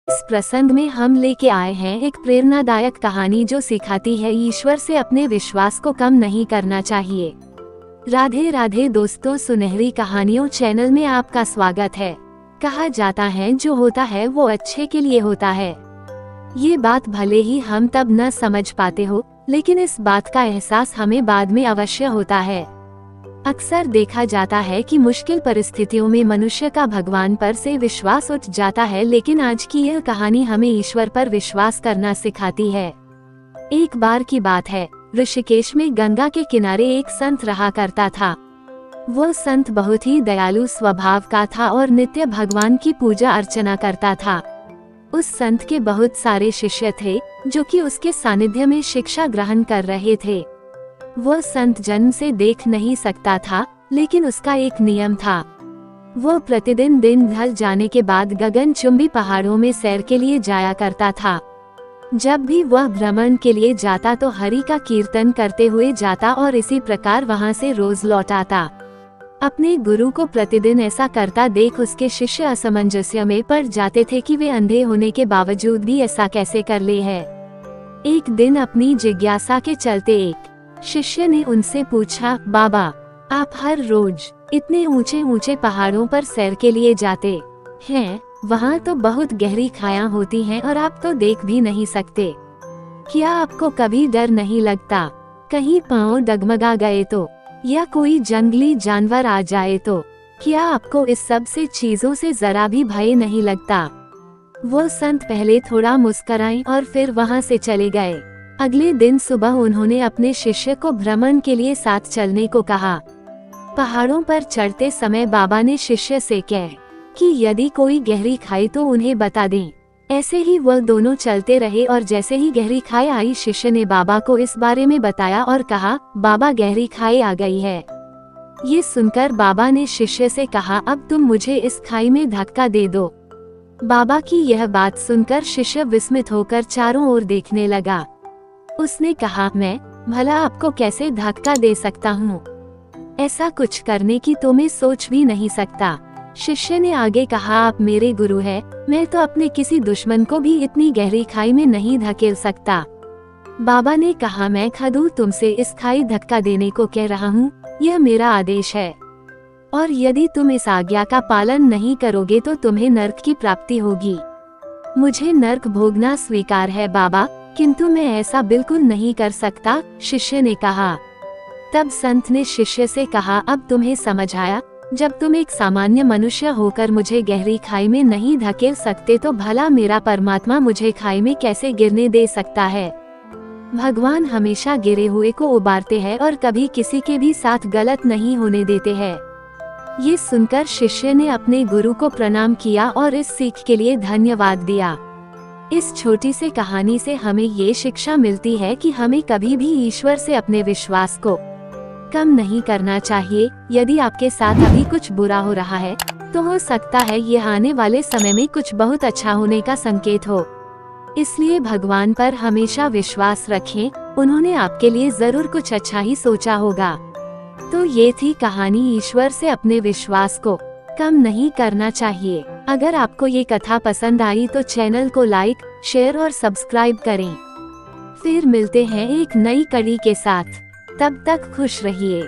इस प्रसंग में हम लेके आए हैं एक प्रेरणादायक कहानी जो सिखाती है ईश्वर से अपने विश्वास को कम नहीं करना चाहिए। राधे राधे दोस्तों, सुनहरी कहानियों चैनल में आपका स्वागत है। कहा जाता है जो होता है वो अच्छे के लिए होता है। ये बात भले ही हम तब न समझ पाते हो, लेकिन इस बात का एहसास हमें बाद में अवश्य होता है। अक्सर देखा जाता है कि मुश्किल परिस्थितियों में मनुष्य का भगवान पर से विश्वास उठ जाता है, लेकिन आज की यह कहानी हमें ईश्वर पर विश्वास करना सिखाती है। एक बार की बात है, ऋषिकेश में गंगा के किनारे एक संत रहा करता था। वो संत बहुत ही दयालु स्वभाव का था और नित्य भगवान की पूजा अर्चना करता था। उस संत के बहुत सारे शिष्य थे जो कि उसके सानिध्य में शिक्षा ग्रहण कर रहे थे। वह संत जन्म से देख नहीं सकता था, लेकिन उसका एक नियम था। वो प्रतिदिन दिन ढल जाने के बाद गगनचुंबी पहाड़ों में सैर के लिए जाया करता था। जब भी वह भ्रमण के लिए जाता तो हरि का कीर्तन करते हुए जाता और इसी प्रकार वहां से रोज लौट आता। अपने गुरु को प्रतिदिन ऐसा करता देख उसके शिष्य असमंजस्य में पड़ जाते थे कि वे अंधे होने के बावजूद भी ऐसा कैसे कर ले है। एक दिन अपनी जिज्ञासा के चलते एक शिष्य ने उनसे पूछा, बाबा आप हर रोज इतने ऊंचे ऊंचे पहाड़ों पर सैर के लिए जाते हैं, वहाँ तो बहुत गहरी खायां होती हैं और आप तो देख भी नहीं सकते। क्या आपको कभी डर नहीं लगता? कहीं पांव डगमगा गए तो, या कोई जंगली जानवर आ जाए तो? क्या आपको इस सब से चीजों से जरा भी भय नहीं लगता? वो संत पहले थोड़ा मुस्कुराए और फिर वहाँ से चले गए। अगले दिन सुबह उन्होंने अपने शिष्य को भ्रमण के लिए साथ चलने को कहा। पहाड़ों पर चढ़ते समय बाबा ने शिष्य से कहा कि यदि कोई गहरी खाई तो उन्हें बता दें। ऐसे ही वह दोनों चलते रहे और जैसे ही गहरी खाई आई, शिष्य ने बाबा को इस बारे में बताया और कहा, बाबा गहरी खाई आ गई है। ये सुनकर बाबा ने शिष्य से कहा, अब तुम मुझे इस खाई में धक्का दे दो। बाबा की यह बात सुनकर शिष्य विस्मित होकर चारों ओर देखने लगा। उसने कहा, मैं भला आपको कैसे धक्का दे सकता हूँ? ऐसा कुछ करने की तो मैं सोच भी नहीं सकता। शिष्य ने आगे कहा, आप मेरे गुरु हैं, मैं तो अपने किसी दुश्मन को भी इतनी गहरी खाई में नहीं धकेल सकता। बाबा ने कहा, मैं खुद तुमसे इस खाई धक्का देने को कह रहा हूँ, यह मेरा आदेश है, और यदि तुम इस आज्ञा का पालन नहीं करोगे तो तुम्हें नर्क की प्राप्ति होगी। मुझे नर्क भोगना स्वीकार है बाबा, किंतु मैं ऐसा बिल्कुल नहीं कर सकता, शिष्य ने कहा। तब संत ने शिष्य से कहा, अब तुम्हें समझ आया? जब तुम एक सामान्य मनुष्य होकर मुझे गहरी खाई में नहीं धकेल सकते तो भला मेरा परमात्मा मुझे खाई में कैसे गिरने दे सकता है? भगवान हमेशा गिरे हुए को उबारते हैं और कभी किसी के भी साथ गलत नहीं होने देते हैं। ये सुनकर शिष्य ने अपने गुरु को प्रणाम किया और इस सीख के लिए धन्यवाद दिया। इस छोटी सी कहानी से हमें ये शिक्षा मिलती है कि हमें कभी भी ईश्वर से अपने विश्वास को कम नहीं करना चाहिए। यदि आपके साथ अभी कुछ बुरा हो रहा है तो हो सकता है ये आने वाले समय में कुछ बहुत अच्छा होने का संकेत हो। इसलिए भगवान पर हमेशा विश्वास रखें, उन्होंने आपके लिए जरूर कुछ अच्छा ही सोचा होगा। तो ये थी कहानी, ईश्वर से अपने विश्वास को कम नहीं करना चाहिए। अगर आपको ये कथा पसंद आई तो चैनल को लाइक, शेयर और सब्सक्राइब करें। फिर मिलते हैं एक नई कड़ी के साथ। तब तक खुश रहिए।